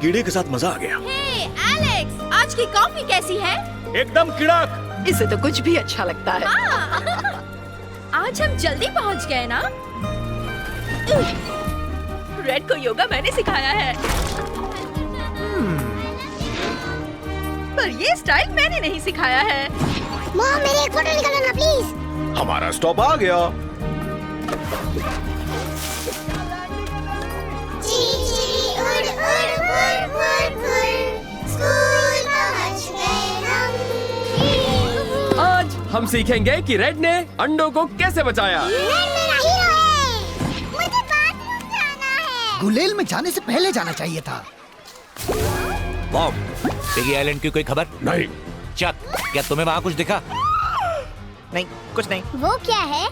कीड़े के साथ मजा आ गया। हे एलेक्स, आज की कॉफी कैसी है? एकदम किड़क। इसे तो कुछ भी अच्छा लगता है। आज हम जल्दी पहुंच गए ना? रेड को योगा मैंने सिखाया है। पर ये स्टाइल मैंने नहीं सिखाया है। मॉम, मेरी एक फोटो निकालो ना प्लीज। हमारा स्टॉप आ गया। चिड़ी चिड़ी उड़ उड़ उड़ उड़ उड़, स्कूल पहुंच गए हम। आज हम सीखेंगे कि रेड ने अंडों को कैसे बचाया। रेड मेरा हीरो है। मुझे बाथरूम जाना है। गुलेल में जाने से पहले जाना चाहिए था। बॉब, पिगी आइलैंड की कोई खबर? नहीं। चक, क्या तुम्हें वहाँ कुछ दिखा? नहीं, कुछ नहीं। वो क्या है?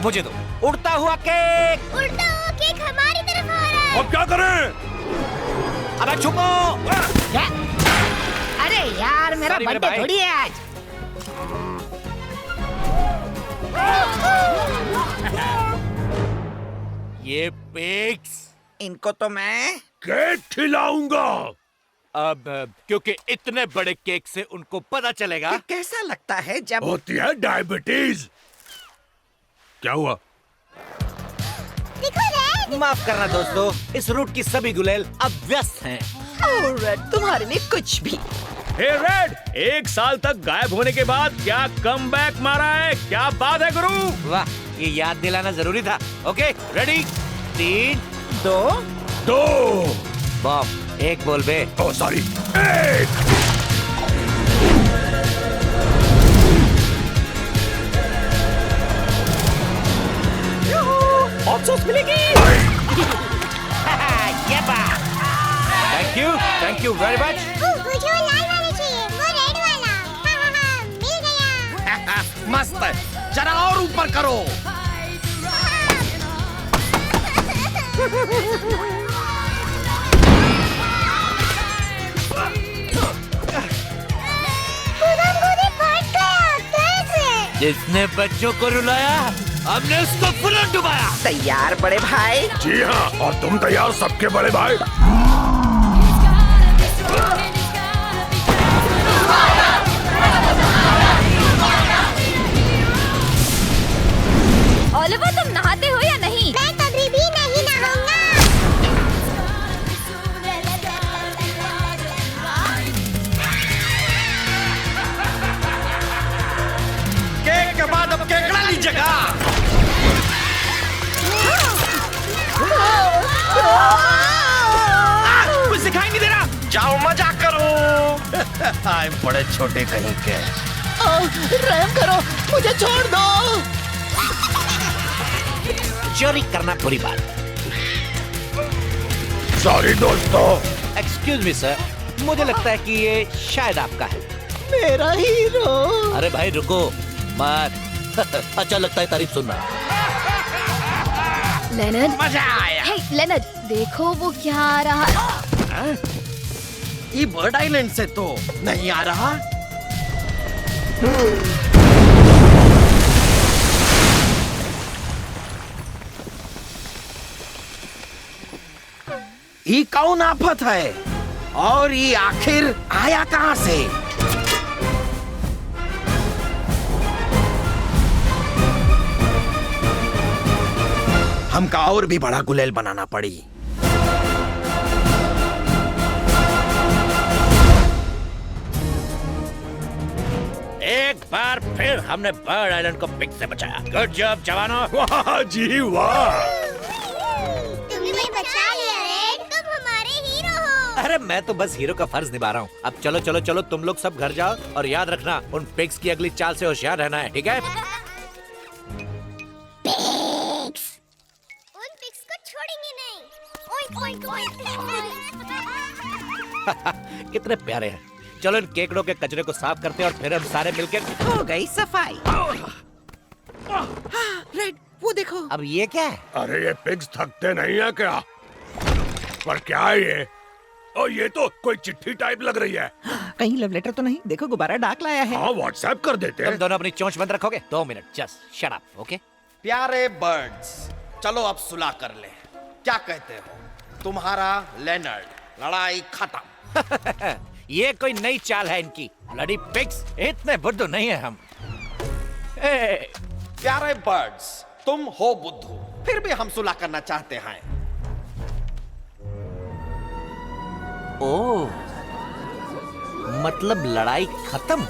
मुझे दो। उड़ता हुआ केक। उड़ता हुआ केक हमारी तरफ आ रहा है। अब क्या करें? अबे छुपो। क्या? अरे यार, मेरा Sorry, मेरे बर्थडे भाई। थोड़ी है आज। ये पिग्स। इनको तो मैं केक खिलाऊंगा। अब क्योंकि इतने बड़े केक से उनको पता चलेगा। कि कैसा लगता है जब होती है डायबिटीज। क्या हुआ? देखो रेड। माफ करना दोस्तों, इस रूट की सभी गुलेल अब व्यस्त हैं। ओह रेड, तुम्हारे लिए कुछ भी। हे रेड, 1 साल तक गायब होने के बाद क्या कमबैक मारा है? क्या बात है गुरु? वाह, ये याद दिलाना जरूरी था। Okay, ready? 3, 2। 2। बॉब, एक बोल बे। Oh sorry, 1। अफसोस मिलेगी। ये बात। Thank you very much. मुझे वो लाल वाला चाहिए, वो रेड वाला। हाँ, मिल गया। मस्त है। जरा और ऊपर करो। कूदम-कूदी फट गया, कैसे? जिसने बच्चों को रुलाया, हमने उसको फुलन डुबाया। तैयार बड़े भाई? जी हाँ, और तुम तैयार सबके बड़े भाई? ओलिवर, तुम नहाते हो या नहीं? मैं कभी भी नहीं नहाऊंगा। केक के बाद अब केकड़ा लीजिएगा। कुछ दिखाई नहीं दे रहा। जाओ मजा करो। आए बड़े छोटे कहीं के। रहम करो, मुझे छोड़ दो। चोरी करना बुरी बात। सॉरी दोस्तों। एक्सक्यूज मी सर, मुझे लगता है कि ये शायद आपका है। मेरा हीरो। अरे भाई रुको मत। अच्छा लगता है तारीफ सुनना। लेनर्ड, मजा आया। हे लेनर्ड, देखो वो क्या आ रहा है। ये बर्ड आइलैंड से तो नहीं आ रहा। ये कौन आफत है और ये आखिर आया कहां से? हमका और भी बड़ा गुलेल बनाना पड़ी। एक बार फिर हमने बर्ड आइलैंड को पिग से बचाया। गुड जॉब जवानों। वाह जी वाह। तुमने बचा लिया रेड, तुम हमारे हीरो हो। अरे मैं तो बस हीरो का फर्ज निभा रहा हूँ। अब चलो चलो चलो, तुम लोग सब घर जाओ और याद रखना उन पिग्स की अगली चाल से होशियार रहना है, ठीक है? उन पिग्स को छोड़ेंगे नहीं। Oic oic oic. कितने प्यारे हैं। चलो इन केकड़ों के कचरे को साफ करते हैं और फिर हम सारे मिलकर। हो गई सफाई। हाँ, रेड, वो देखो। अब ये क्या है? अरे ये पिग्स थकते नहीं है क्या? पर क्या है ये? और ये तो कोई चिट्ठी टाइप लग रही है। कहीं लव लेटर तो नहीं? देखो गुब्बारा डाक लाया है। हाँ, व्हाट्सएप कर देते तुम हैं। दोनों अपनी चोंच बंद रखोगे? 2 minute, just shut up, okay? प्यारे बर्ड्स, चलो अब सुलह कर ले। क्या कहते हो? तुम्हारा लेनर्ड। लड़ाई खत्म। ये कोई नई चाल है इनकी। ब्लडी पिग्स, इतने बुद्धू नहीं है हम। ए, प्यारे बर्ड्स, तुम हो बुद्धू, फिर भी हम सुलह करना चाहते हैं। ओ, मतलब लड़ाई खत्म।